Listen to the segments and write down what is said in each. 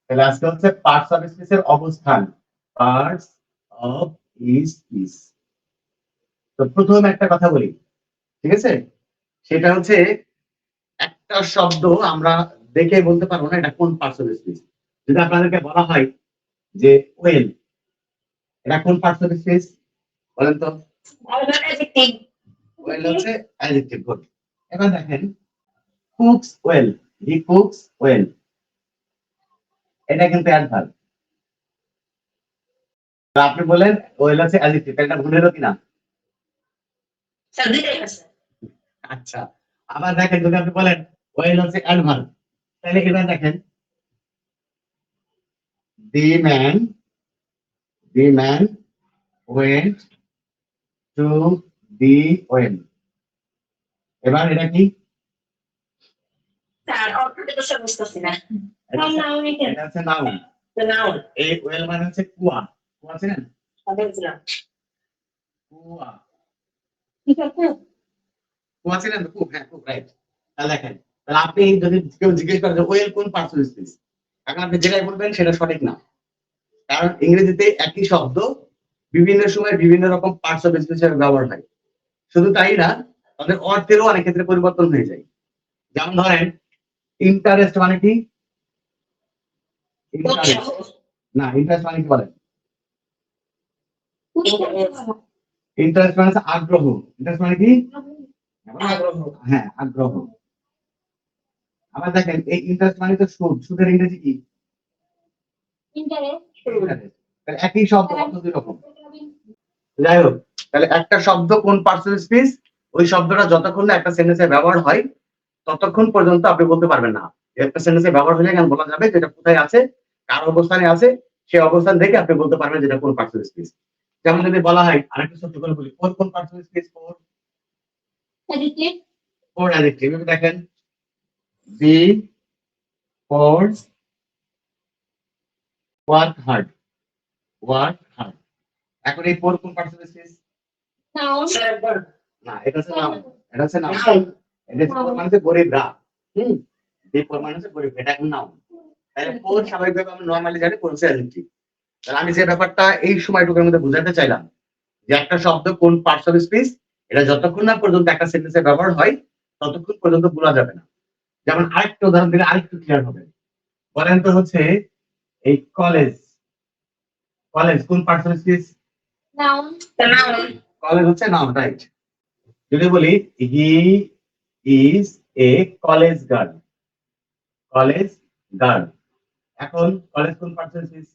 তাহলে আজকে হচ্ছে পার্টস অফ স্পিচের অবস্থান, পার্টস অফ স্পিচ। তো প্রথম একটা কথা বলি, ঠিক আছে, সেটা হচ্ছে একটা শব্দ আমরা দেখে বলতে পারবো না এটা কোন পার্টস অফ স্পিচ। যদি আপনাদেরকে বলা হয় যে ওয়েল, এটা কোন পার্টস অফ স্পিচ বলেন তো? ওয়েল হচ্ছে অ্যাডজেক্টিভ। গুড। এবার দেখেন কুকস ওয়েল, হি কুকস ওয়েল, এটা কিন্তু অ্যাডভার্ব। আপনি বলেন ওয়েল হচ্ছে অ্যাডজেক্টিভ, এটা ভুল হলো কিনা? আচ্ছা, আবার দেখেন যদি আপনি বলেন ওয়েল হচ্ছে অ্যাডভার্ব, তাহলে এবার দেখেন the man went to the well. এবার এটা কি? এটা হচ্ছে নাউন। এই ওয়েল মানে হচ্ছে কুয়া। কুয়া ছিলেন? কুয়া, কুয়া ছিলেন তো? কুক, হ্যাঁ কুক, রাইট। তাহলে দেখেন, তাহলে আপনি যদি কেউ জিজ্ঞেস করেন যে ওয়েল কোন পার্টস অফ স্পিচ, এখন আপনি যেটাই বলবেন সেটা সঠিক না, কারণ ইংরেজিতে একই শব্দ বিভিন্ন সময় বিভিন্ন রকম পার্টস অফ স্পিচ হিসেবে ব্যবহার হয়। শুধু তাই না, তাদের অর্থেরও অনেক ক্ষেত্রে পরিবর্তন হয়ে যায়। যেমন ধরেন ইন্টারেস্ট মানে কি? ইন্টারেস্ট না, ইন্টারেস্ট মানে কি বলেন? ইন্টারেস্ট মানে হচ্ছে আগ্রহ। ইন্টারেস্ট মানে কি? হ্যাঁ, আগ্রহ। আবার দেখেন এই ইন্টারেস্ট মানে তো সুদ। সুদের ইংরেজি কি? Interest। তাহলে একই শব্দ অর্থ দুই রকম। যাই হোক, তাহলে একটা শব্দ কোন পার্টস অফ স্পিচ, ওই শব্দটা যতক্ষণ না একটা সেন্টেন্সে ব্যবহার হয় ততক্ষণ পর্যন্ত আপনি বলতে পারবেন না। একটা সেন্টেন্সে ব্যবহার হলে কেন বলা যাবে যেটা কোথায় আছে, কার অবস্থানে আছে, সেই অবস্থান দেখে আপনি বলতে পারবেন যেটা কোন পার্টস অফ স্পিচ। যেমন যদি বলা হয়, আরেকটা সত্য করে বলি, কোন parts of speech? Four adjective. দেখেন বি ফোর ওয়ার্ক হার্ড, এখন এই ফোর কোন পার্টস অফ স্পিচ? না, এটা হচ্ছে নাউন। এটা হচ্ছে নাউন। এটা ফোর মানে হচ্ছে গরিবরা। বি ফোর মানে হচ্ছে গরিব, এটা এখন নাউন। তাহলে ফোর স্বাভাবিকভাবে আমরা নরমালি জানি ফোর হচ্ছে অ্যাডজেক্টিভ। তাহলে আমি যে ব্যাপারটা এই সময়টুকুর মধ্যে বোঝাতে চাইলাম যে একটা শব্দ কোন পার্টস অফ স্পিচ, এটা যতক্ষণ না পর্যন্ত একটা সেন্টেন্সে ব্যবহার হয় ততক্ষণ পর্যন্ত বলা যাবে না। যেমন আরেকটা উদাহরণ দিলে আরেকটু ক্লিয়ার হবে। বলেন তো হচ্ছে এই কলেজ, কোন পার্টস অফ স্পিচ? কলেজ হচ্ছে নাউন, রাইট। যদি বলি he is a college girl, এখন কলেজ কোন পার্টস অফ স্পিচ?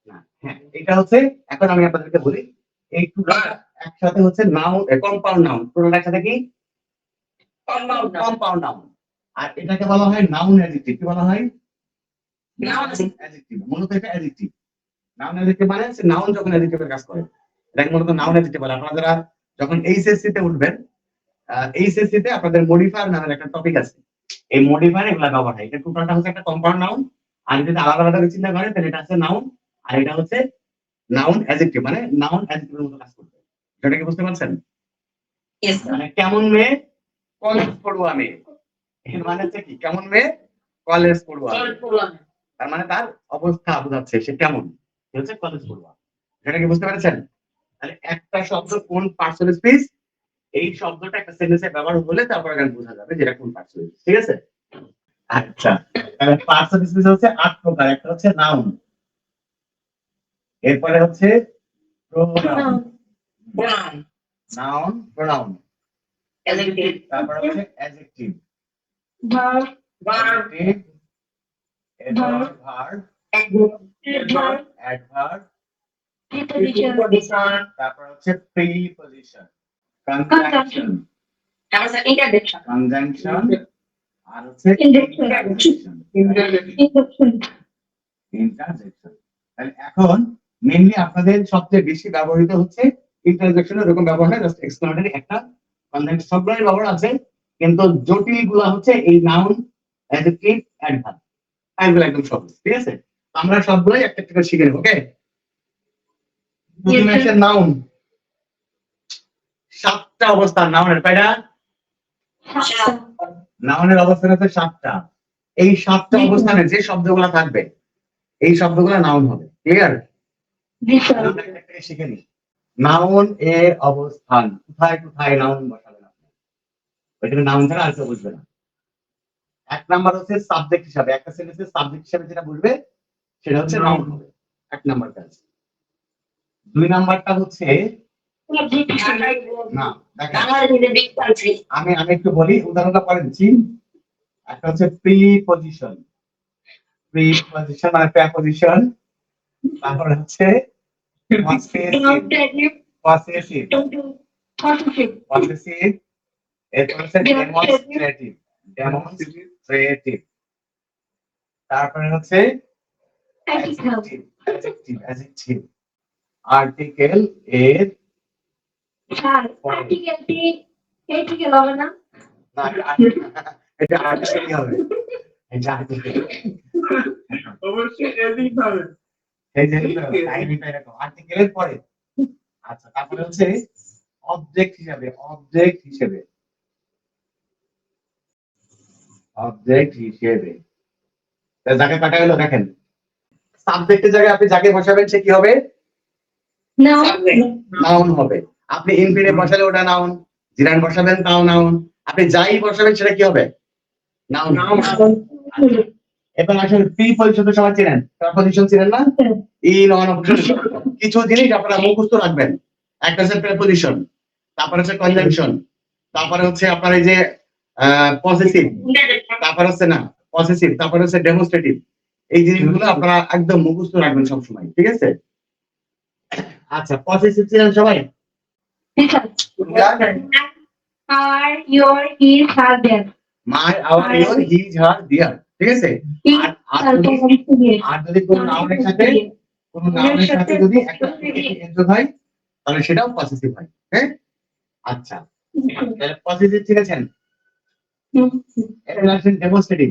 না, হ্যাঁ, এটা হচ্ছে, এখন আমি আপনাদেরকে বলি এই টুটা একসাথে হচ্ছে নাউন, কম্পাউন্ড নাউন। টোটাল একসাথে কি? Compound noun. আর এটাকে বলা হয় নাউন অ্যাডজেক্টিভ। কি বলা হয়? Noun adjective. মূলত এটা অ্যাডজেক্টিভ। নাউন অ্যাডজেক্টিভ মানে হচ্ছে নাউন যখন অ্যাডজেক্টিভের কাজ করে, এটাকে মূলত নাউন অ্যাডজেক্টিভ বলে। আপনারা যারা যখন এইচএসসি তে উঠবেন, এইচএসসি তে আপনাদের মডিফায়ার নামের একটা টপিক আছে। এই মডিফায়ার এগুলা ব্যবহার হয়। এটা টোটালটা হচ্ছে একটা কম্পাউন্ড নাউন। আর যদি আলাদা আলাদা করে চিন্তা করেন তাহলে এটা হচ্ছে নাউন, আর এটা হচ্ছে নাউন অ্যাডজেক্টিভ, মানে নাউন অ্যাডজেক্টিভের মতো কাজ করবে। সেটা কি বুঝতে পারছেন? মানে কেমন মেয়ে? কলেজ পড়ুয়া মেয়ে। এর মানে হচ্ছে কি? কেমন মেয়ে? কলেজ পড়ুয়া। তার মানে তার অবস্থা বোঝাচ্ছে সে কেমন, সে হচ্ছে কলেজ পড়ুয়া। সেটা কি বুঝতে পেরেছেন? তাহলে একটা শব্দ কোন পার্টস অফ স্পিচ, এই শব্দটা একটা সেন্টেন্সে ব্যবহার হলে তারপর গান বোঝা যাবে যেটা কোন পার্টস অফ স্পিচ। ঠিক আছে? আচ্ছা, তাহলে পার্টস অফ স্পিচ হচ্ছে ৮ প্রকার। একটা হচ্ছে নাউন, এরপরে হচ্ছে প্রোনাউন, প্রোনাউন, তারপর হচ্ছে অ্যাডজেক্টিভ, ভার্ব, অ্যাডভার্ব, তারপর হচ্ছে প্রিপজিশন, কনজাংশন, আর হচ্ছে ইন্টারজেকশন। তাহলে এখন মেইনলি আপনাদের সবচেয়ে বেশি ব্যবহৃত হচ্ছে ইন্টারজেকশন। এরকম ব্যবহার হয় জাস্ট এক্সপ্লানেটরি একটা কনজাংশন। সবগুলোই ব্যবহার আছে, কিন্তু জটিল গুলা হচ্ছে এই নাউন, অ্যাডজেক্টিভ, অ্যাডভার্ব। এগুলো একদম সহজ। ঠিক আছে, আমরা সবগুলোই একটা একটা করে শিখে নেব। ওকে, প্রথমে আসে নাউন। 7টা অবস্থা নাউনের। কয়টা? নাউনের অবস্থান হচ্ছে 7টা। এই 7টা অবস্থানে যে শব্দগুলো থাকবে এই শব্দগুলো নাউন হবে। ক্লিয়ার? আমরা একটা একটা শিখে নিই। নাউন এর অবস্থান কোথায় কোথায় নাউন বসাবেন আপনি, ওইখানে নাউন ছাড়া আর কেউ বুঝবে না। 1 নাম্বার হচ্ছে সাবজেক্ট হিসাবে, একটা সেন্টেন্সের সাবজেক্ট হিসাবে যেটা বুঝবে সেটা হচ্ছে নাউন হবে, 1 নাম্বার কাজ। 2 নাম্বারটা হচ্ছে না, দেখেন আমি একটু বলি, উদাহরণটা পরে দিচ্ছি। একটা হচ্ছে প্রিপজিশন, মানে প্রেপজিশন, তারপর হচ্ছে পসেসিভ, এরপর হচ্ছে ডেমনস্ট্রেটিভ, তারপরে হচ্ছে অ্যাডজেক্টিভ, আর্টিকেল এর না, এটা আর্টিকেলই হবে, এটা আর্টিকেল অবশ্যই এদিক হবে। এই যে লাইনটা এরকম আর্টিকেলের পরে। আচ্ছা, তারপরে হচ্ছে অবজেক্ট হিসাবে, যাকে কাটা গেল দেখেন, সাবজেক্টের জায়গায় আপনি যাকে বসাবেন সে কি হবে? নাউন হবে। আপনি ইনফিনিট বসালে ওটা নাউন, জিরান বসাবেন তাও নাউন, আপনি যাই বসাবেন সেটা কি হবে? নাউন। এবার আসলে প্রিপজিশন তো সবাই চেনেন, প্রিপজিশন চেনেন না? ইন অন অপশন কিছু জিনিস আপনারা মুখস্থ রাখবেন। একটা হচ্ছে প্রিপজিশন, তারপরে হচ্ছে কনজাংশন, তারপরে হচ্ছে আপনার এই যে পসেসিভ, তারপরে হচ্ছে না পসেসিভ, তারপরে হচ্ছে ডেমনস্ট্রেটিভ। এই জিনিসগুলো আপনারা একদম মুখস্থ রাখবেন সব সময়, ঠিক আছে? আচ্ছা, পসেসিভ চেনেন সবাই? Are, your, his, her, their. My, our, your, his, her, their, ঠিক আছে? আর যদি কোনো নাউনের সাথে যদি একটা যোগ হয় তাহলে সেটাও পসেসিভ হয়। হ্যাঁ, আচ্ছা, তাহলে পসেসিভ চিনেছেন। এবার আসেন ডেমনস্ট্রেটিভ।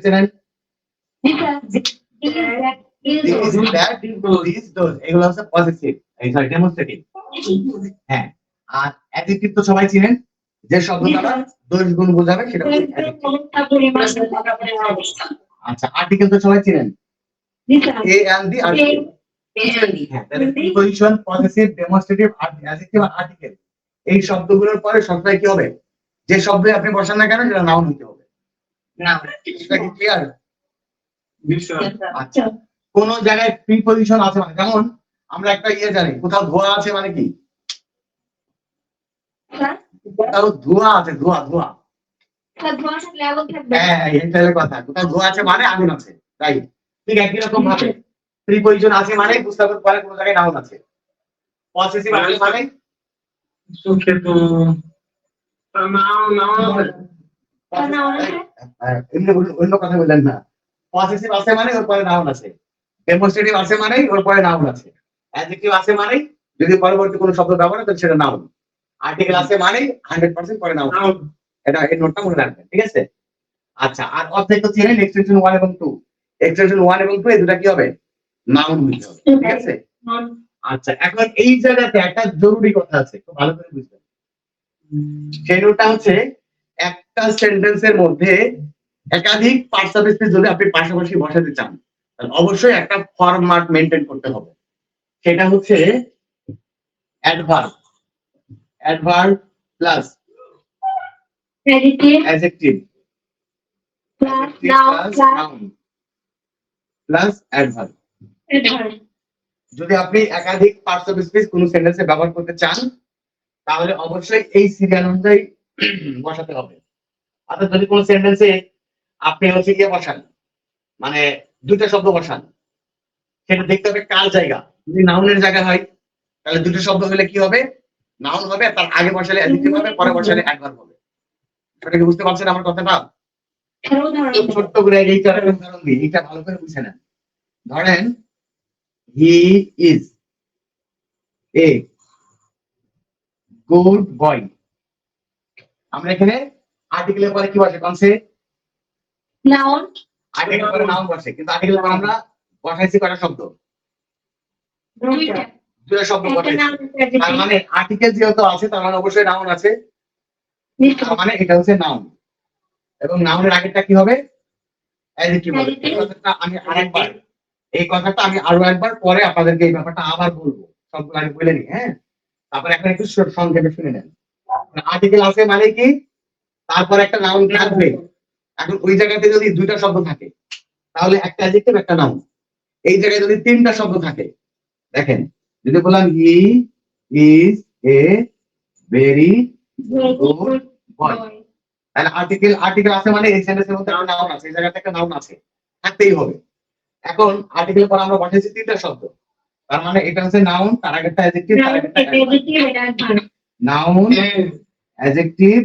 চেনেন? এগুলো হচ্ছে পসেসিভ, এই সরি ডেমনস্ট্রেটিভ। হ্যাঁ, আর অ্যাডজেক্টিভ তো সবাই চিনেন, যে শব্দ দ্বারা দোষ গুণ বোঝাবে সেটা হচ্ছে adjective। আচ্ছা, আর্টিকেল তো সবাই চিনেন, এ এন্ড দি আর্টিকেল। হ্যাঁ, তাহলে প্রিপজিশন, পসেসিভ, ডেমনস্ট্রেটিভ, অ্যাডজেক্টিভ আর আর্টিকেল, এই শব্দগুলোর পরে সবটাই কি হবে? যে শব্দে আপনি বসান না কেন সেটা নাউন হতে হবে। এটা কি ক্লিয়ার? আচ্ছা, কোন জায়গায় প্রিপজিশন আছে মানে, যেমন আমরা একটা জানি, কোথাও ধোয়া আছে মানে কি? কোথাও ধোয়া আছে, ধোয়া। হ্যাঁ, এইটাই কথা, কোথাও ধোয়া আছে মানে আগুন আছে, তাই ঠিক একই রকম ভাবে প্রিপজিশন আছে মানে বুঝতে হবে পরে কোন জায়গায় নাউন আছে। পসেসিভ আছে মানে সুখে তো অন্য কথা বললেন না। পসেসিভ আছে মানে ওর পরে নাউন আছে, ডেমনস্ট্রেটিভ আছে মানে ওর পরে নাউন আছে, অ্যাডজেক্টিভ আছে মানে যদি পরবর্তী কোনো শব্দ ব্যবহার হয় তাহলে সেটা নাউন, আর্টিকেল আছে মানে 100% পরে নাউন। এটা এই নোটটা মনে রাখবেন, ঠিক আছে? আচ্ছা, আর অবজেক্ট হচ্ছে এক্সটেনশন 1 এবং 2, এক্সটেনশন 1 এবং 2 এই দুটো কি হবে? নাউন হতে হবে, ঠিক আছে? আচ্ছা, এখন এই জায়গাতে একটা জরুরি কথা আছে, খুব ভালো করে বুঝবেন। সেই নোটটা হচ্ছে একটা সেন্টেন্সের মধ্যে একাধিক পার্টস অফ স্পিচ যদি আপনি পাশাপাশি বসাতে চান তাহলে অবশ্যই একটা ফরম্যাট মেইনটেইন করতে হবে। সেটা হচ্ছে adverb plus adjective noun plus adverb. যদি আপনি একাধিক পার্টস অফ স্পিচ কোন সেন্টেন্সে ব্যবহার করতে চান তাহলে অবশ্যই এই সিরিয়াল অনুযায়ী বসাতে হবে। অর্থাৎ যদি কোন সেন্টেন্সে আপনি হচ্ছে বসান, মানে দুটো শব্দ বসান, সেটা দেখতে হবে কার জায়গা। যদি নাউনের জায়গা হয় তাহলে দুটো শব্দ হলে কি হবে? নাউন হবে, তার আগে বসালে অ্যাডজেক্টিভ হবে, পরে বসালে অ্যাডভার্ব হবে। সেটা কি বুঝতে পারছেন আমার কথাটা? ছোট্ট করে এইটা উদাহরণ দিই, এটা ভালো করে বুঝে নেন। ধরেন he is a good boy. আমরা এখানে আর্টিকেলের পরে কি বসে? কনসে নাউন, আর্টিকেলের পরে নাউন বসে, কিন্তু আর্টিকেলের পরে আমরা বসাইছি কয়টা শব্দ? দুটো শব্দ বসাইছি। তার মানে আর্টিকেল যেহেতু আছে তার মানে অবশ্যই নাউন আছে, তার মানে এটা হচ্ছে নাউন। এবং নাউনের আগেরটা কি হবে? অ্যাডজেক্টিভ বলে। Adjective. এই কথাটা আমি আরো একবার পরে আপনাদেরকে এই ব্যাপারটা আবার বলবো, সবগুলো আমি বলে নিই, হ্যাঁ? তারপরে এখন একটু সংক্ষেপে শুনে নেন। আর্টিকেল আছে মানে কি, তারপর একটা নাউন থাকবে। এখন ওই জায়গাতে যদি দুইটা শব্দ থাকে তাহলে একটা অ্যাডজেক্টিভ একটা নাউন। এই জায়গায় যদি তিনটা শব্দ থাকে, দেখেন যদি বললাম he is a very Very good good boy, boy. তাহলে আর্টিকেল আছে মানে এই সেন্টেন্সের মধ্যে একটা নাউন আছে, এই জায়গাতে একটা নাউন আছে, থাকতেই হবে। এখন আর্টিকেল পর আমরা বসাইছি তিনটা শব্দ, তার মানে এটা হচ্ছে নাউন, তার আগেরটা অ্যাডজেক্টিভ, তার আগেরটা Adjective and adverb. Noun, adjective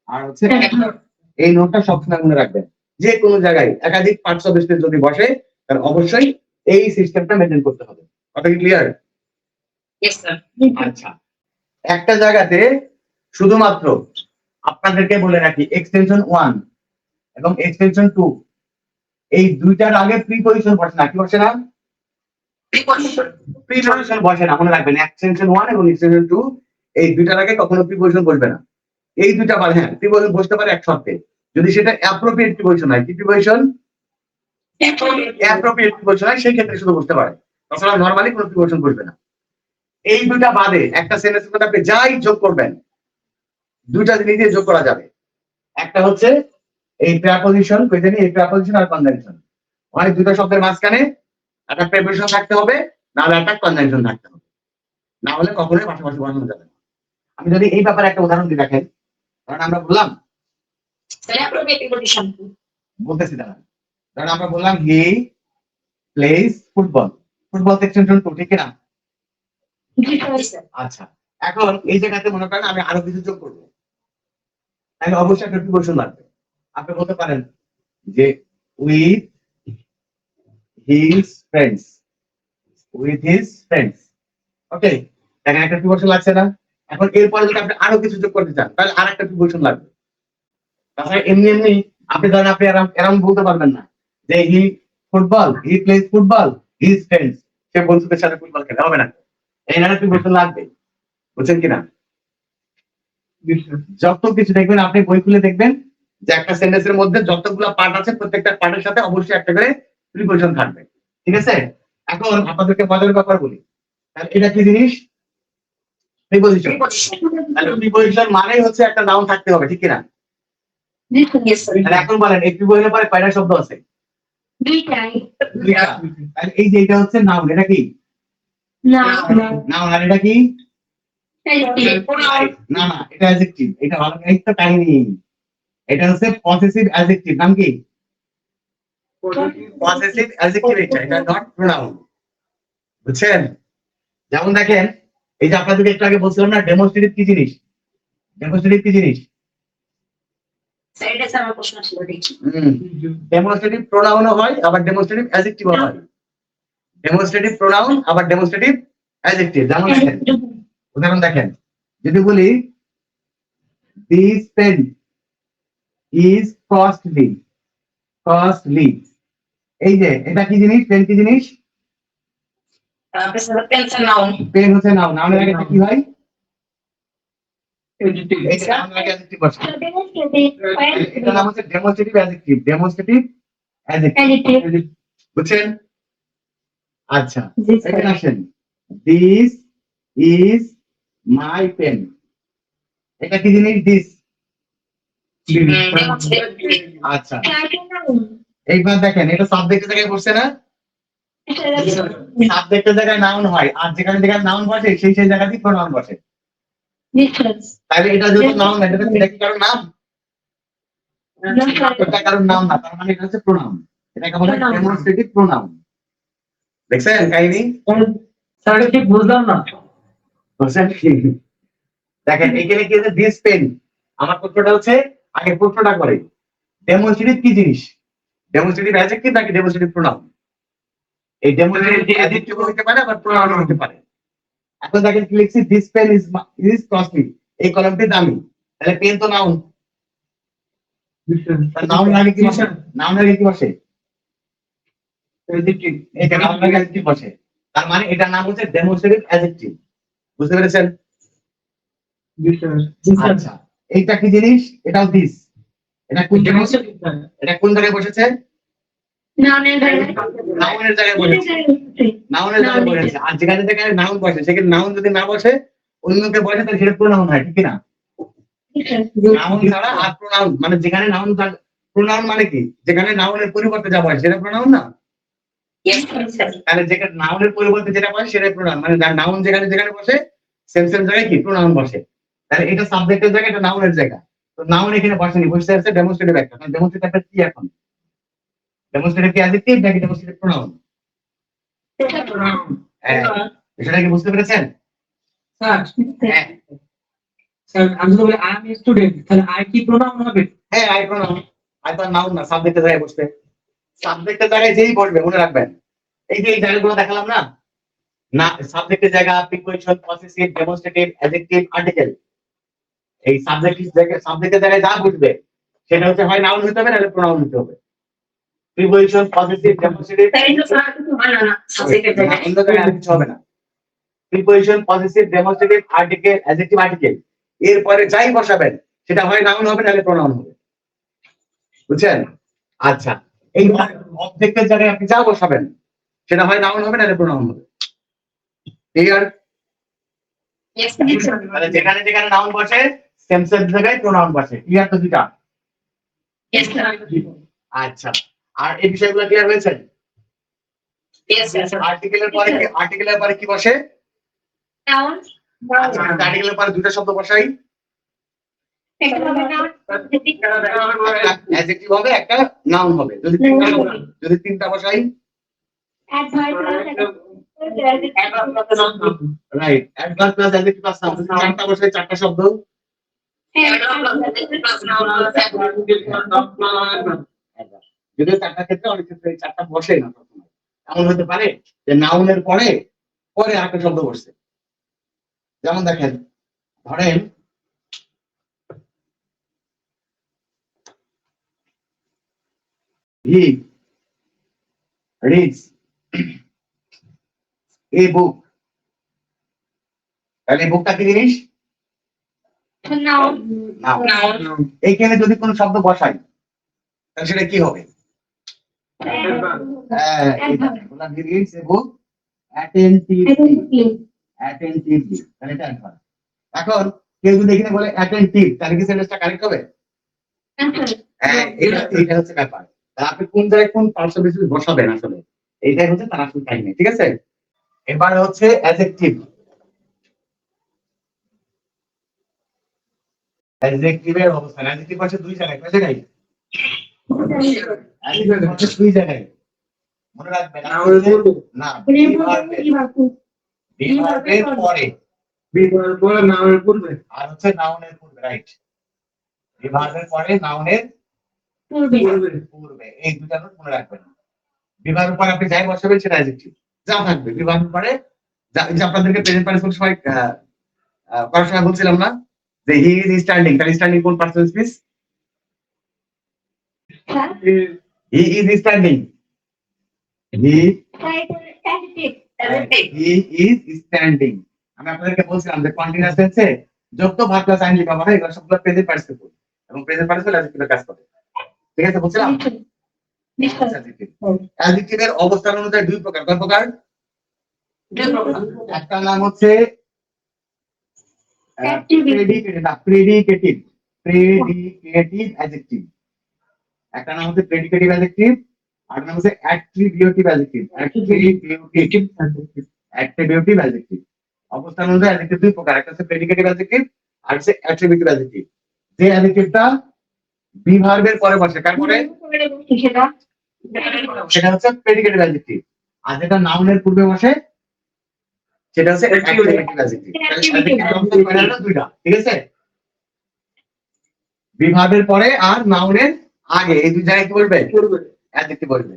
আর হচ্ছে adverb। এই নোটটা সবসময় মনে রাখবেন, যে কোনো জায়গায় একাধিক পার্টস অফ স্পিচ যদি বসে তাহলে অবশ্যই এই সিস্টেমটা মেনটেন করতে হবে। কথা কি ক্লিয়ার? Yes, sir. আচ্ছা, একটা জায়গাতে শুধুমাত্র আপনাদেরকে বলে রাখি এক্সটেনশন 1 এবং এক্সটেনশন 2 এই দুইটার আগে প্রিপজিশন বসে না। কি বসে না? Preposition. প্রিপজিশন বসে না, মনে রাখবেন। এক্সটেনশন 1 এবং এক্সটেনশন 2 এই দুইটার আগে কখনো প্রিপজিশন বসবে না। এই দুইটা বার হ্যাঁ প্রিপজিশন বসতে পারে এক শর্তে, যদি সেটা অ্যাপ্রোপ্রিয়েট প্রিপজিশন হয়। কি প্রিপজিশন? অ্যাপ্রোপ্রিয়েট প্রিপজিশন হয়, সেই ক্ষেত্রে শুধু বসতে পারে, তাছাড়া নরমালি কোনো প্রিপজিশন বসবে না। এই দুইটা বাদে একটা সেন্টেন্সের মধ্যে আপনি যাই যোগ করবেন দুইটা জিনিস দিয়ে যোগ করা যাবে। একটা হচ্ছে এই প্রিপজিশন, কই জানি এই প্রিপজিশন আর কনজাংশন, মানে দুটো শব্দের মাঝখানে একটা প্রিপজিশন থাকতে হবে, না হলে একটা কনজাংশন থাকতে হবে, না হলে কখনোই পাশাপাশি বসানো যাবে না। আমি যদি এই ব্যাপারে একটা উদাহরণ দিই, দেখেন, কারণ আমরা বললাম Sir, appropriate preposition. বলতেছি দাঁড়ান, কারণ আমরা বললাম হি প্লেস ফুটবল, ফুটবল এক্সটেনশন 2, ঠিক না? Yes, sir. আচ্ছা, এখন এই জায়গাতে মনে করেন আমি আরো কিছু যোগ করবো, তাহলে অবশ্যই একটা প্রিপজিশন লাগবে। আপনি বলতে পারেন যে with his friends, with his friends. Okay, দেখেন একটা প্রিপজিশন লাগছে না? এখন এরপরে যদি আপনি আরো কিছু যোগ করতে চান তাহলে আরেকটা প্রিপজিশন লাগবে। তাছাড়া এমনি এমনি আপনি ধরেন আপনি এরকম বলতে পারবেন না যে he football, he plays football, his friends, সে বন্ধুদের সাথে ফুটবল খেলে, হবে না। এই নামে প্রিপজিশন লাগবে, বুঝছেন কিনা? যত কিছু দেখবেন আপনি বই খুলে দেখবেন যে একটা সেন্টেন্সের মধ্যে যতগুলো পার্ট আছে প্রত্যেকটা পার্টের সাথে অবশ্যই একটা করে প্রিপজিশন থাকবে, ঠিক আছে? এখন আপনাদেরকে মজার ব্যাপার বলি, তাহলে এটা কি জিনিস? প্রিপজিশন। Preposition. তাহলে প্রিপজিশন মানেই হচ্ছে একটা নাউন থাকতে হবে, ঠিক কিনা? Yes, sir. তাহলে এখন বলেন এই প্রিপজিশনের পরে কয়টা শব্দ আছে? দুইটাই। দুইটা। তাহলে এই যে এটা হচ্ছে নাউন, এটা কি নাউন? আর এটা কি? না না, এটা অ্যাডজেক্টিভ। এটা ভালো করে একটা কাহিনী, এটা হচ্ছে পসেসিভ অ্যাডজেক্টিভ। নাম কি? Possessive adjective. এটা নট প্রোনাউন, বুঝছেন? যেমন দেখেন, এই যে আপনাদেরকে একটু আগে বলছিলাম না ডেমনস্ট্রেটিভ কি জিনিস? ডেমনস্ট্রেটিভ কি জিনিস? Sir, এটা স্যার আমার প্রশ্ন ছিল, দেখি। ডেমনস্ট্রেটিভ প্রোনাউনও হয় আবার ডেমনস্ট্রেটিভ অ্যাডজেক্টিভও হয়। ডেমনস্ট্রেটিভ প্রোনাউন আবার ডেমনস্ট্রেটিভ অ্যাডজেক্টিভ। যেমন দেখেন, উদাহরণ দেখেন, যদি বলি this pen is costly, costly, এই যে এটা কি জিনিস? পেন কি জিনিস? Sir, pencil noun. পেন হচ্ছে নাউন, নাউনের আগে কি হয়? এটা নাউনের আগে অ্যাডজেক্টিভ বসে। এটা নাম হচ্ছে ডেমনস্ট্রেটিভ অ্যাডজেক্টিভ, ডেমনস্ট্রেটিভ অ্যাডজেক্টিভ, বুঝছেন? আচ্ছা, এখানে আসেন, দিস ইজ মাই পেন, এটা কি জিনিস? দিস। Demonstrative. আচ্ছা, এইবার দেখেন এটা সাবজেক্টের জায়গায় বসছে না? সাবজেক্টের জায়গায় নাউন হয়, আর যেখানে যেখানে নাউন বসে সেই সেই জায়গাতেই প্রোনাউন বসে। তাহলে এটা যেহেতু নাউন, এটা কি কারণ নাম? এটা কারণ নাম না, তার মানে এটা হচ্ছে প্রোনাউন। এটাকে বলে ডেমনস্ট্রেটিভ প্রোনাউন। দেখছেন কাহিনী? স্যার ঠিক বুঝলাম না। বুঝছেন কি? দেখেন এখানে কি আছে? দিস পেন, আমার প্রশ্নটা হচ্ছে আগে প্রশ্নটা করে ডেমনস্ট্রেটিভ কি জিনিস? ডেমনস্ট্রেটিভ অ্যাডজেক্টিভ নাকি ডেমনস্ট্রেটিভ প্রোনাউন? এই ডেমনস্ট্রেটিভ অ্যাডজেক্টিভ হতে পারে আবার প্রোনাউন হতে পারে। এখন দেখেন কি লিখছি? দিস পেন ইজ কস্টলি, এই কলমটি দামি, তাহলে পেন তো নাউন। নাউন লাগে কি বসে? নাউন লাগে কি বসে? এটা নাউন লাগে অ্যাডজেক্টিভ বসে, তার মানে এটা নাম হচ্ছে ডেমনস্ট্রেটিভ অ্যাডজেক্টিভ। বুঝতে পেরেছেন? আচ্ছা, এইটা কি জিনিস? এটাও দিস, এটা কোন জায়গায়? এটা কোন জায়গায় বসেছে? নাউনের জায়গায় নাউনের জায়গায় বসেছে, নাউনের জায়গায় বসেছে। আর যেখানে যেখানে নাউন বসে সেখানে নাউন যদি না বসে অন্যকে বসে তাহলে সেটা প্রোনাউন হয়, ঠিক না? নাউন ছাড়া আর প্রোনাউন মানে যেখানে নাউন, প্রোনাউন মানে কি? যেখানে নাউনের পরিবর্তে যা বসে সেটা প্রোনাউন না? Yes, sir. তাহলে যেখানে নাউনের পরিবর্তে যেটা বসে সেটাই প্রোনাউন, মানে নাউন যেখানে যেখানে বসে সেম সেম জায়গায় কি প্রোনাউন বসে। তাহলে এটা সাবজেক্টের জায়গা, এটা নাউনের জায়গা। তো নাউন এখানে বসেনি, বসে আছে ডেমনস্ট্রেটিভ একটা। তাহলে ডেমনস্ট্রেটিভ কি এখন? ডেমনস্ট্রেটিভ কি অ্যাডজেক্টিভ নাকি ডেমনস্ট্রেটিভ প্রোনাউন? হ্যাঁ, বিষয়টা কি বুঝতে পেরেছেন? স্যার হ্যাঁ স্যার আমি যদি বলি আই এম স্টুডেন্ট, তাহলে আই কি প্রোনাউন হবে? হ্যাঁ, আই প্রোনাউন। আই তো নাউন না, সাবজেক্টের জায়গায় বসবে। সাবজেক্টের জায়গায় যেই বসবে মনে রাখবেন, এই যে এই জায়গাগুলো দেখালাম না, না সাবজেক্টের জায়গা preposition, possessive, demonstrative, adjective, article, এই সাবজেক্টের জায়গায় যা বসবে সেটা হচ্ছে হয় নাউন হতে হবে নাহলে প্রোনাউন হতে হবে। Preposition, possessive, demonstrative, Sir, ito sa akin kung ano na. Subject না, অন্য জায়গায় আর কিছু হবে না। Preposition, possessive, demonstrative, article, adjective, article এরপরে যাই বসাবেন সেটা হয় নাউন হবে নাহলে প্রোনাউন হবে। বুঝছেন? আচ্ছা, এই অবজেক্টের জায়গায় আপনি যা বসাবেন সেটা হয় নাউন হবে নাহলে প্রোনাউন হবে। ক্লিয়ার? Yes, sir. তাহলে যেখানে যেখানে নাউন বসে সেম সেম জায়গায় প্রোনাউন বসে। ক্লিয়ার তো দুটা? Yes, sir. আচ্ছা, আর এই বিষয়গুলো ক্লিয়ার হয়েছে? Yes, sir. আর্টিকেলের পরে কি বসে? নাউন আর্টিকেলের পরে দুটো শব্দ বসাই, একটা হবে নাউন অ্যাডজেক্টিভ হবে, একটা নাউন হবে। যদি তিনটা বসাই, right, adverb plus adjective plus noun. যদি চারটা বসাই, চারটা শব্দ। যদিও চারটা ক্ষেত্রে অনেক ক্ষেত্রে এই চারটা বসে না সবসময়। এমন হতে পারে যে নাউনের পরে পরে আরেকটা শব্দ বসছে। যেমন দেখেন, ধরেন he reads a book, তাহলে বুকটা কি জিনিস? Noun noun. এইখানে যদি কোনো শব্দ বসাই তাহলে সেটা কি হবে? he reads a book attentively, তাহলে এটা adverb। এখন কেউ যদি এখানে বলে attentive তাহলে কি সেন্টেন্সটা কারেক্ট হবে? হ্যাঁ, এটা হচ্ছে ব্যাপার। তাহলে আপনি কোন জায়গায় কোন পার্টস অফ স্পিচ বসাবেন আসলে এইটাই হচ্ছে তার আসল কাহিনী, ঠিক আছে? এবার হচ্ছে অ্যাডজেক্টিভ। অ্যাডজেক্টিভের অবস্থান, অ্যাডজেক্টিভ আছে দুই জায়গায়। কয় জায়গায়? অ্যাডজেক্টিভ আছে দুই জায়গায়, মনে রাখবেন। না, বিভার্বের পরে, বিভার্বের পরে নাউনের পূর্বে, আর হচ্ছে নাউনের পূর্বে, রাইট। বিভার্বের পরে নাউনের পূর্বে। পূর্বে, এই দুটা নোট মনে রাখবেন। বিভার্বের পরে আপনি যাই বসাবেন সেটা অ্যাডজেক্টিভ, যা থাকবে বিভার্বের পরে। যে আপনাদেরকে প্রেজেন্ট পার্টিসিপেন্ট সবাই করার সময় বলছিলাম না যে হি ইজ স্ট্যান্ডিং, তার স্ট্যান্ডিং কোন person speech? He is standing, he is standing. আমি আপনাদেরকে বলছিলাম যে কন্টিনিউয়াস টেন্সে যত ভার্ব প্লাস আইএনজি ব্যবহার হয় এগুলো সবগুলো প্রেজেন্ট পার্টিসিপল এবং প্রেজেন্ট পার্টিসিপল অ্যাডজেক্টিভের কাজ করে। ঠিক আছে, বলছিলাম অ্যাডজেক্টিভের অবস্থান অনুযায়ী দুই প্রকার। কয় প্রকার? একটা নাম হচ্ছে প্রেডিকেটিভ অ্যাডজেক্টিভ, একটা নাম হচ্ছে প্রেডিকেটিভ অ্যাডজেক্টিভ, আর নাম হচ্ছে অ্যাট্রিবিউটিভ অ্যাডজেক্টিভ। অ্যাট্রিবিউটিভ অ্যাডজেক্টিভ অবস্থান অনুযায়ী অ্যাডজেক্টিভ দুই প্রকার, একটা হচ্ছে প্রেডিকেটিভ অ্যাডজেক্টিভ আর হচ্ছে অ্যাট্রিবিউটিভ অ্যাডজেক্টিভ। যে অ্যাডজেক্টিভটা বিভার্বের পরে বসে, কার পরে? সেটা হচ্ছে প্রেডিকেটিভ অ্যাডজেক্টিভ। আর যেটা নাউনের পূর্বে বসে সেটা হচ্ছে অ্যাট্রিবিউটিভ অ্যাডজেক্টিভ। দুইটা, ঠিক আছে? বিভার্বের পরে আর নাউনের আগে এই দুই জায়গায় কি বলবে? অ্যাডজেক্টিভ বলবে।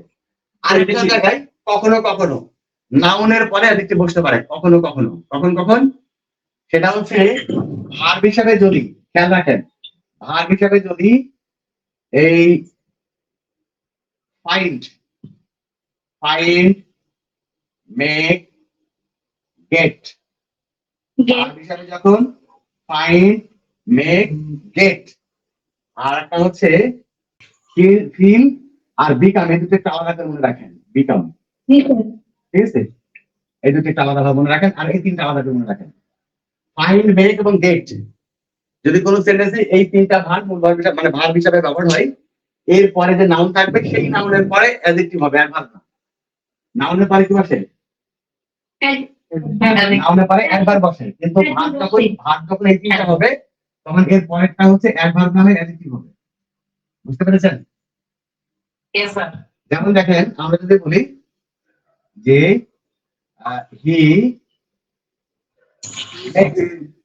আর একটা জায়গায় কখনো কখনো নাউনের পরে অ্যাডজেক্টিভ বসতে পারে, কখনো কখনো। কখন সেটা হচ্ছে ভার্ব হিসাবে যদি, খেয়াল রাখেন, ভার্ব হিসাবে যদি এই ফাইন্ড, মেক, গেট, ভার্ব হিসাবে যখন ফাইন্ড, মেক, গেট, আর একটা হচ্ছে ফিল, আর বিকাম, এই দুটো একটু আলাদা করে মনে রাখেন। বিকাম, জি স্যার। ঠিক আছে, এই দুটো একটু আলাদা ভাবে মনে রাখেন, আর এই তিনটা আলাদা করে মনে রাখেন। ফাইন্ড, মেক এবং গেট, যদি কোনো সেন্টেন্সে এই তিনটা ভার্ব মূল ভার্ব হিসাবে মানে ভার্ব হিসাবে ব্যবহার হয়, এর পরে যে নাউন থাকবে সেই নাউনের পরে অ্যাডজেক্টিভ হবে, অ্যাডভার্ব না। নাউনের পরে কি বসে? নাউনের পরে অ্যাডভার্ব বসে, কিন্তু ভার্ব যখন এই তিনটা হবে তখন এর পরেরটা হচ্ছে অ্যাডভার্ব নামে অ্যাডজেক্টিভ হবে। বুঝতে পেরেছেন? Yes, sir. যেমন দেখেন, আমরা যদি বলি যে হি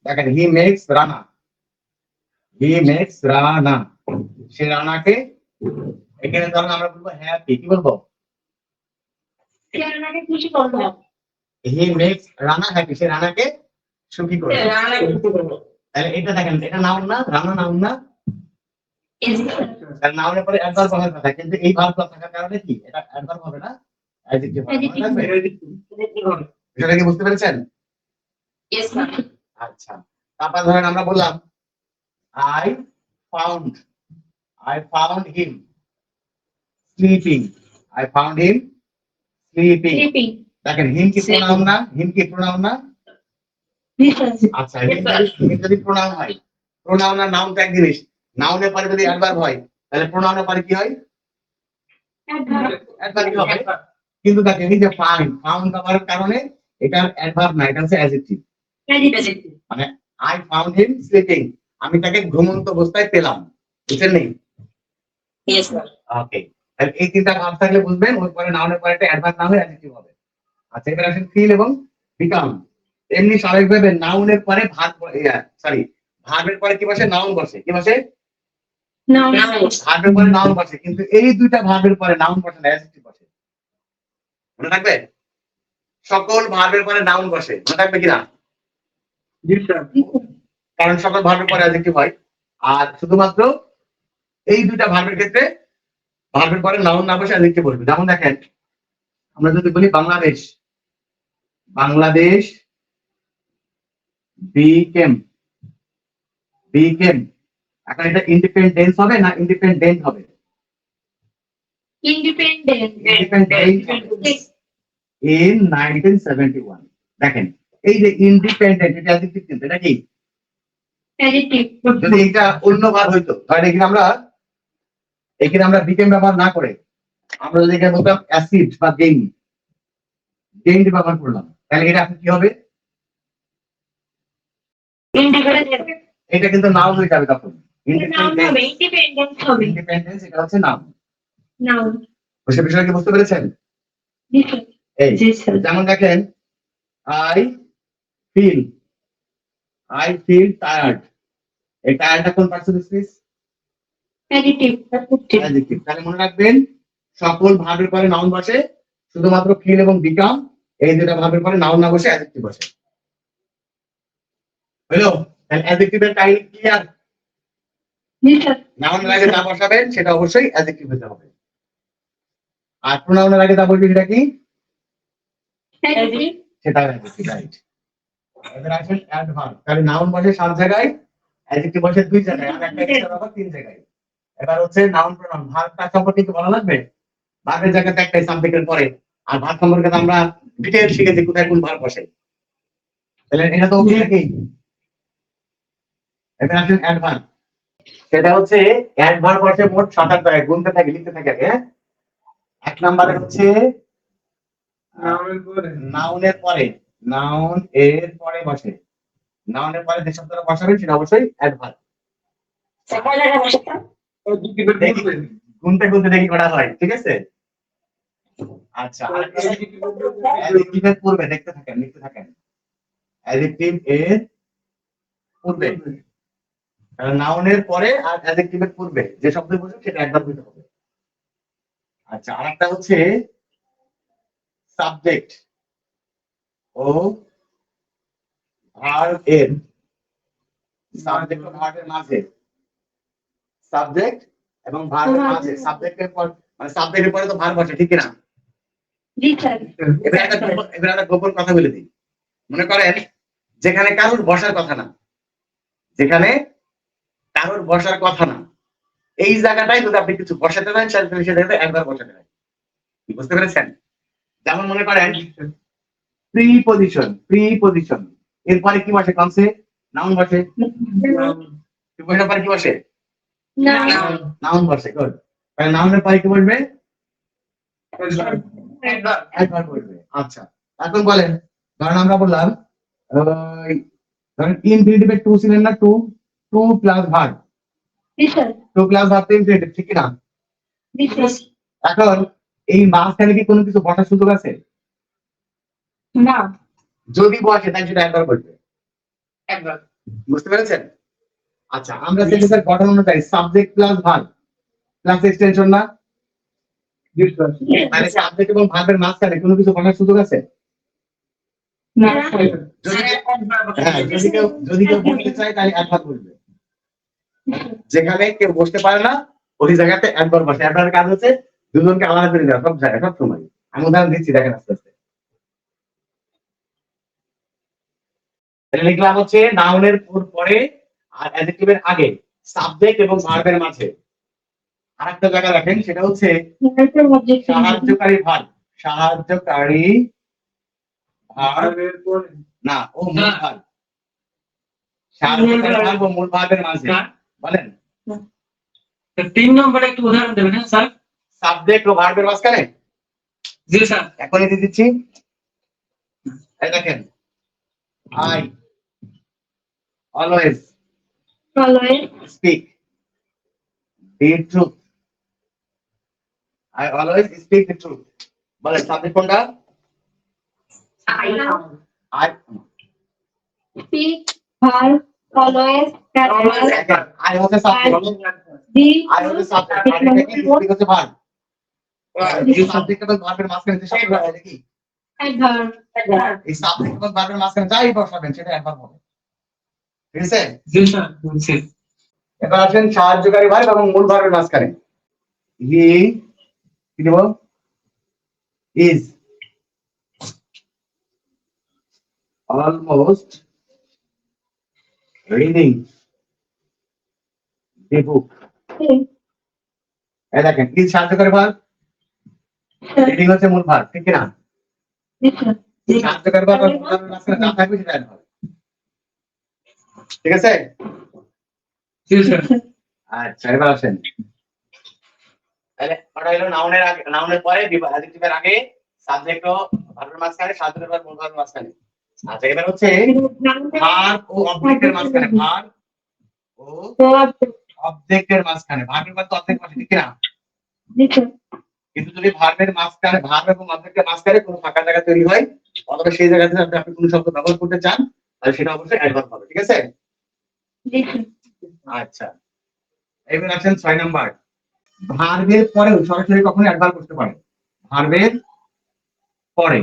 দেখেন, he makes Rana, he makes Rana, সে রানাকে, এখানে ধরুন আমরা বলবো হ্যাপি, কি বলবো? আপনাকে খুশি করবো। হি মেক্স রানা হ্যাপি, সে রানাকে সুখী করে। রানা করতে বলবো। তাহলে এটা দেখেন, এটা নাউন না? রানা নাউন না? Yes, sir. তাহলে নাউনের পরে অ্যাডভার্ব হওয়ার কথা, কিন্তু এই ভার্বটা থাকার কারণে কি এটা অ্যাডভার্ব হবে না, অ্যাডজেক্টিভ হবে। মনে রাখবেন? বিষয়টা কি বুঝতে পেরেছেন? Yes, sir. আচ্ছা, তারপর ধরেন আমরা বললাম I found, I found him sleeping, I found him sleeping. Sleeping. দেখেন, হিম কি প্রোনাউন না? হিম কি প্রোনাউন না? জি স্যার। আচ্ছা, হিম যদি প্রোনাউন হয়, প্রোনাউন আর নাউন তো এক জিনিস। নাউনের পরে যদি অ্যাডভার্ব হয় তাহলে প্রোনাউনের পরে কি হয়? অ্যাডভার্ব হবে। কিন্তু দেখেন, এই যে ফাউন্ড ব্যবহারের কারণে এটা অ্যাডভার্ব না, এটা হচ্ছে অ্যাডজেক্টিভ। মানে আই ফাউন্ড হিম স্লিপিং, আমি তাকে ঘুমন্ত অবস্থায় পেলাম। বুঝছেন নেই? Yes, sir. ওকে, তাহলে এই তিনটা ভাব থাকলে বুঝবেন ওর পরে নাউনের পরে একটা অ্যাডভার্ব না হয়ে অ্যাডজেক্টিভ হবে। আচ্ছা, এবার আসেন ফিল এবং বিকাম। এমনি স্বাভাবিকভাবে নাউনের পরে ভার্বের পরে কি বসে? নাউন বসে। কি বসে? নাও। ভার্বের পরে নাউন বসে, কিন্তু এই দুইটা ভার্বের পরে নাউন বসে না, অ্যাডজেক্টিভ বসে। মনে থাকবে? সকল ভার্বের পরে নাউন বসে, মনে থাকবে কিনা? জি স্যার। কারণ সকল ভার্বের পরে অ্যাডজেক্টিভ হয়, আর শুধুমাত্র এই দুইটা ভার্বের ক্ষেত্রে ভার্বের পরে নাউন না বসে অ্যাডজেক্টিভ বসবে। যেমন দেখেন, আমরা যদি বলি বাংলাদেশ, বাংলাদেশ became, এখন এটা ইন্ডিপেন্ডেন্স হবে না ইন্ডিপেন্ডেন্ট হবে? ইন্ডিপেন্ডেন্ট। Independent in 1971। দেখেন, এই যে ইন্ডিপেন্ডেন্ট, এটা অ্যাডজেক্টিভ, কিন্তু এটা কি? অ্যাডিটিভ। যদি এটা অন্য ভার্ব হইতো তাহলে এখানে আমরা বিকেম ব্যবহার না করে আমরা যদি এখানে বলতাম অ্যাসিড বা গেইন্ড ব্যবহার করলাম, তাহলে এটা কি হবে? এটা কিন্তু নাউন হয়ে যাবে তখন। ইন্ডিপেন্ডেন্ট হবে। ইন্ডিপেন্ডেন্স এটা হচ্ছে নাউন। নাও। সে বিষয়টা কি বুঝতে পেরেছেন? জি স্যার। এই জি স্যার। যেমন দেখেন, আই ফিল টায়ার্ড, এই টায়ার্ডটা কোন পার্সন স্পিচ? অ্যাডিটিভ। অ্যাডজেক্টিভ। তাহলে মনে রাখবেন, সকল ভার্বের পরে নাউন বসে, শুধুমাত্র ফিল এবং বিকাম এই দুটো ভার্বের পরে নাউন না বসে অ্যাডজেক্টিভ বসে। হলো? তাহলে অ্যাডজেক্টিভের কাহিনী ক্লিয়ার? জি স্যার। নাউনের আগে যা বসাবেন সেটা অবশ্যই অ্যাডজেক্টিভ হতে হবে, আর প্রোনাউনের আগে যা বলবে সেটা কি? অ্যাডিটিভ। সেটা অ্যাডজেক্টিভ, রাইট। এবার আসেন অ্যাডভার্ব। তাহলে নাউন বসে 7 জায়গায়, অ্যাডজেক্টিভ বসে 2 জায়গায়, আর একটা এক্সট্রা আবার 3 জায়গায়। এবার হচ্ছে নাউন প্রোনাউন। ভার্বটা সম্পর্কে একটু বলা লাগবে। ভার্বের জায়গাতে একটাই সাবজেক্টের পরে, আর ভার্ব সম্পর্কে তো আমরা ডিটেইল শিখেছি কোথায় কোন ভার্ব বসে। তাহলে এটা তো ওকে নাকি? এবার আসেন অ্যাডভার্ব। সেটা হচ্ছে অ্যাডভার্ব বসে মোট 7-8 জায়গায়, গুনতে থাকে, লিখতে থাকে আগে। 1 নম্বরে হচ্ছে নাউনের পরে, নাউন এর পরে বসে। নাউনের পরে যে শব্দটা বসাবেন সেটা অবশ্যই অ্যাডভার্ব। গুনতে গুনতে দেখি কটা হয়, ঠিক আছে? আচ্ছা, অ্যাডজেক্টিভের পূর্বে দেখতে থাকেন, লিখতে থাকেন। অ্যাডজেক্টিভ এর পূর্বে, নাউনের পরে আর অ্যাডজেক্টিভের পূর্বে যে শব্দ বসে সেটা অ্যাডভার্ব হতে হবে। আচ্ছা, আরেকটা হচ্ছে সাবজেক্ট ও ভার্ব এর, সাবজেক্ট ও ভার্বের মাঝে, সাবজেক্ট এবং ভার্বের মাঝে, সাবজেক্টের পর মানে সাবজেক্টের পরে তো ভার্ব বসে, ঠিক না? জি স্যার। এবার একটা গোপন কথা বলে দিই। মনে করেন যেখানে কারোর বসার কথা না, যেখানে কারোর বসার কথা না, এই জায়গাটায় যদি আপনি কিছু বসাতে চান সেটাতে একবার বসাতে হয়। বুঝতে পেরেছেন? যেমন মনে করেন প্রিপজিশন এরপরে কি বসে? কনসে নাউন বসে। প্রিপজিশনের পরে কি বসে? Noun. নাউন বসে। গুড। তাহলে নাউনের পরে কি বসবে? একবার বসবে। আচ্ছা, এখন বলেন, ধরেন আমরা বললাম ধরেন ইনফিনিটিভে টু ছিলেন না, to to plus verb, Listen. To plus verb তো ইনফিনিটিভ, ঠিক কি না? Listen. এখন এই মাঝখানে কি কোনো কিছু বসার সুযোগ আছে? না। যদি বসে তাই সেটা একবার বসবে। একবার। বুঝতে পেরেছেন? আচ্ছা, আমরা সেন্টেন্সের গঠন অনুযায়ী subject plus verb plus extension না, মানে সাবজেক্ট এবং ভার্বের মাঝখানে কোনো কিছু বসার সুযোগ আছে? না। যদি কেউ বসতে চায় তাহলে একবার বসবে। যেখানে কেউ বসতে পারে না ওই জায়গাতে একবার বসে। একবার কাজ হচ্ছে দুজনকে আলাদা করে দেওয়া সব জায়গায় সব সময়। আমি উদাহরণ দিচ্ছি, দেখেন আস্তে আস্তে। এটা লিখলাম হচ্ছে নাউনের পরে আর অ্যাডজেক্টিভের আগে সাবজেক্ট এবং ভার্বের মাঝে আরেকটা জায়গা রাখেন, সেটা হচ্ছে সাহায্যকারী ভার্ব। সাহায্যকারী ভার্ব না, ও মূল ভার্ব। সাহায্যকারী ভার্ব ও মূল ভার্বের মাঝে বলেন 3 নম্বরে একটু উদাহরণ দেবেন, হ্যাঁ স্যার? সাবজেক্ট ও ভার্বের মাঝখানে। জি স্যার। এখনই দিয়ে দিচ্ছি। এই দেখেন, I always Always. Speak the truth. I always speak the truth. বলেন সাবজেক্ট কোনটা? I Speak. Verb. Always. I হচ্ছে সাবজেক্ট। The. I হচ্ছে সাবজেক্ট। আর এটা কি? স্পিক হচ্ছে ভার্ব। এই সাবজেক্ট এবং ভার্বের মাঝখানে যে শব্দ আছে এটা কি? Adverb. এই সাবজেক্ট এবং ভার্বের মাঝখানে যাই বসাবেন সেটা একবার হবে। ঠিক আছে? জি স্যার, বলছি। এবার আসেন সাহায্যকারী ভার্ব এবং মূল ভার্বের মাঝখানে। হি কি দেব? Is almost reading the book. এই দেখেন, ইজ সাহায্যকারী ভার্ব, রিডিং হচ্ছে মূল ভার্ব, ঠিক কি না? Listen. সাহায্যকারী ভার্ব আর মূল ভার্বের মাঝখানে যা থাকবে সেটা অ্যাড হবে। ঠিক আছে? জি স্যার। আচ্ছা, এবার আসেন, তাহলে ওটা হলো নাউনের আগে, নাউনের পরে অ্যাডজেক্টিভের আগে সাবজেক্ট ও ভার্বের মাঝখানে, সাহায্যকারী ভার্ব মূল ভার্বের মাঝখানে। আচ্ছা, এবার হচ্ছে ভার্ব ও অবজেক্টের মাঝখানে। ভার্ব ও অবজেক্টের মাঝখানে। ভার্বের মাঝে অবজেক্ট বসে, ঠিক না? Listen. কিন্তু যদি ভার্বের মাঝখানে, ভার্ব এবং অবজেক্টের মাঝখানে কোনো ফাঁকা জায়গা তৈরি হয় অথবা সেই জায়গাতে যদি আপনি কোনো শব্দ ব্যবহার করতে চান তাহলে সেটা অবশ্যই অ্যাডভার্ব হবে। ঠিক আছে? Listen. আচ্ছা, এবার আসেন 6 নাম্বার। ভার্বের পরেও সরাসরি কখনো অ্যাডভার্ব করতে পারে। ভার্বের পরে,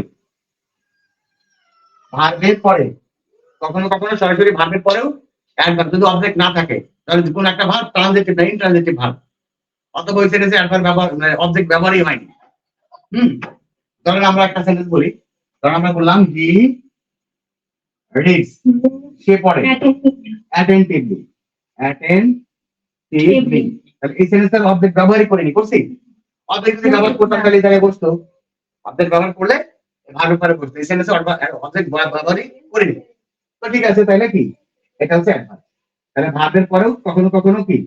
ভার্বের পরে কখনো কখনো সরাসরি ভার্বের পরেও অ্যাডভার্ব, যদি অবজেক্ট না থাকে তাহলে কোন একটা ভার্ব ট্রানজিটিভ না ইনট্রানজিটিভ ভার্ব, অথবা ওই সেন্টেন্সে অ্যাডভার্ব ব্যবহার মানে অবজেক্ট ব্যবহারই হয়নি। ধরেন আমরা একটা সেন্টেন্স বলি, ধরেন আমরা বললাম হি রিডস, সে পড়ে অ্যাটেন্টিভলি। অ্যাটেন্টিভলি, তাহলে এই সেন্টেন্সের অবজেক্ট ব্যবহারই করিনি, করছি? অবজেক্ট যদি ব্যবহার করতাম তাহলে এই জায়গায় বসতো। অবজেক্ট ব্যবহার করলে ভার্বের পরে বসতো, এই সেন্টেন্সে অবজেক্ট ব্যবহারই করিনি। তো ঠিক আছে, তাহলে কি এটা হচ্ছে অ্যাডভার্ব। তাহলে ভার্বের পরেও কখনো কখনো কি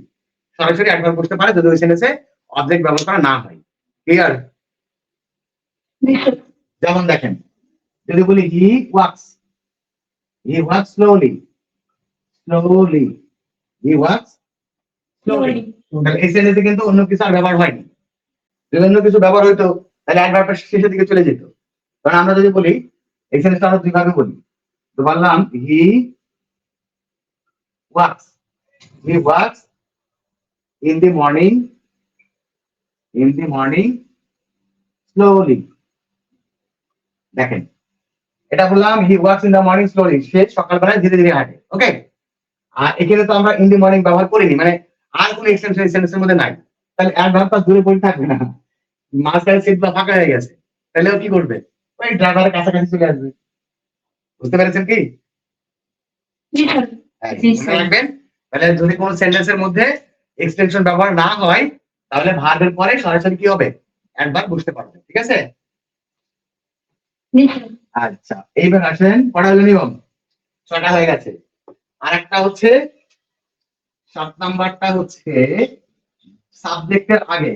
সরাসরি অ্যাডভার্ব করতে পারে যদি ওই সেন্টেন্সে অবজেক্ট ব্যবহার করা না হয়। ক্লিয়ার? Listen. যেমন দেখেন, যদি বলি হি ওয়াক্স স্লোলি, স্লোলি হি ওয়াক্স স্লোলি, তাহলে এই সেন্টেন্সে কিন্তু অন্য কিছু আর ব্যবহার হয়নি। যদি অন্য কিছু ব্যবহার হইতো তাহলে অ্যাডভার্বটা শেষের দিকে চলে যেত। কারণ আমরা যদি বলি এই সেন্টেন্সটা আমরা দুই ভাবে বলি, তো বললাম he walks in the morning slowly. দেখেন, এটা বললাম he walks in the morning slowly, সে সকালবেলায় ধীরে ধীরে হাঁটে। ওকে, আর এখানে তো আমরা ইন দি মর্নিং ব্যবহার করিনি, মানে আর কোনো এক্সটেনশন সেন্টেন্সের মধ্যে নাই, তাহলে অ্যাডভার্বটা দূরে পড়ে থাকবে না, মাঝখানে সিট বা ফাঁকা হয়ে গেছে, তাহলে ও কি করবে? ওই ড্রাইভারের কাছাকাছি চলে আসবে। বুঝতে পেরেছেন কি? Listen. মনে রাখবেন, তাহলে যদি কোনো সেন্টেন্সের মধ্যে এক্সটেনশন ব্যবহার না হয় তাহলে ভার্বের পরে সরাসরি কি হবে অ্যাডভার্ব বসতে পারবে ঠিক আছে জি স্যার। আচ্ছা এইবার আসেন পড়া হলো নিয়ম 6টা হয়ে গেছে আর একটা হচ্ছে 7 নাম্বারটা হচ্ছে সাবজেক্টের আগে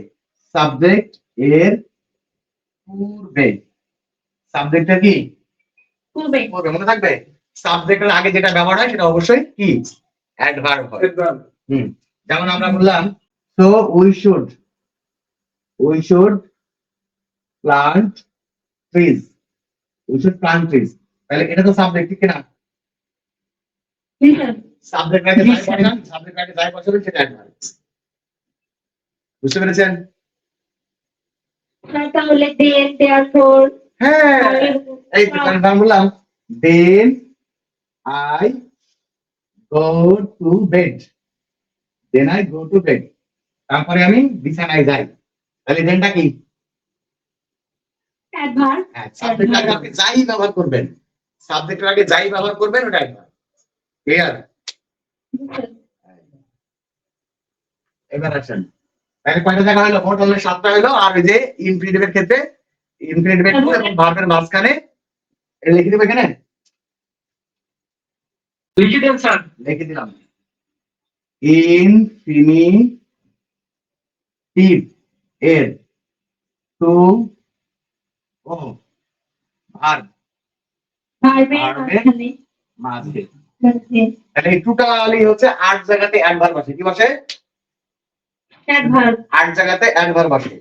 সাবজেক্ট এর পূর্বে সাবজেক্টের কি পূর্বে। পূর্বে মনে থাকবে সাবজেক্টের আগে যেটা ব্যবহার হয় সেটা অবশ্যই কি অ্যাডভার্ব হয় যেমন আমরা বললাম so we should plant trees তাহলে এটা তো সাবজেক্ট ঠিক না জি স্যার। সাবজেক্ট আগে যাই বসান সাবজেক্ট আগে যাই বসাবেন সেটা অ্যাডভার্ব বুঝতে পেরেছেন স্যার তাহলে দেন দেয়ারফর হ্যাঁ এই তো আমি বললাম then I go to bed তারপরে আমি বিছানায় যাই তাহলে দেনটা কি অ্যাডভার্ব। হ্যাঁ সাবজেক্ট আগে আপনি যাই ব্যবহার করবেন সাবজেক্টের আগে যাই ব্যবহার করবেন ওটা অ্যাডভার্ব ক্লিয়ার জি স্যার। এবার আসেন তাহলে কয়টা জায়গা হলো মোট হলো 7টা হলো আর ওই যে ইনফিনিটিভের ক্ষেত্রে ইনফিনিটিভ এবং ভার্বের মাঝখানে এটা লিখে দেবো এখানে লিখে দেন স্যার। লিখে দিলাম ইনফিনিটিভ এর টু ও ভার্ব ভার্বের ভার্বের মাঝখানে মাঝে বসে তাহলে এই টোটালি হচ্ছে 8 জায়গাতে অ্যাডভার্ব আসে কি বসে অ্যাডভার্ব। 8 জায়গাতে অ্যাডভার্ব আসে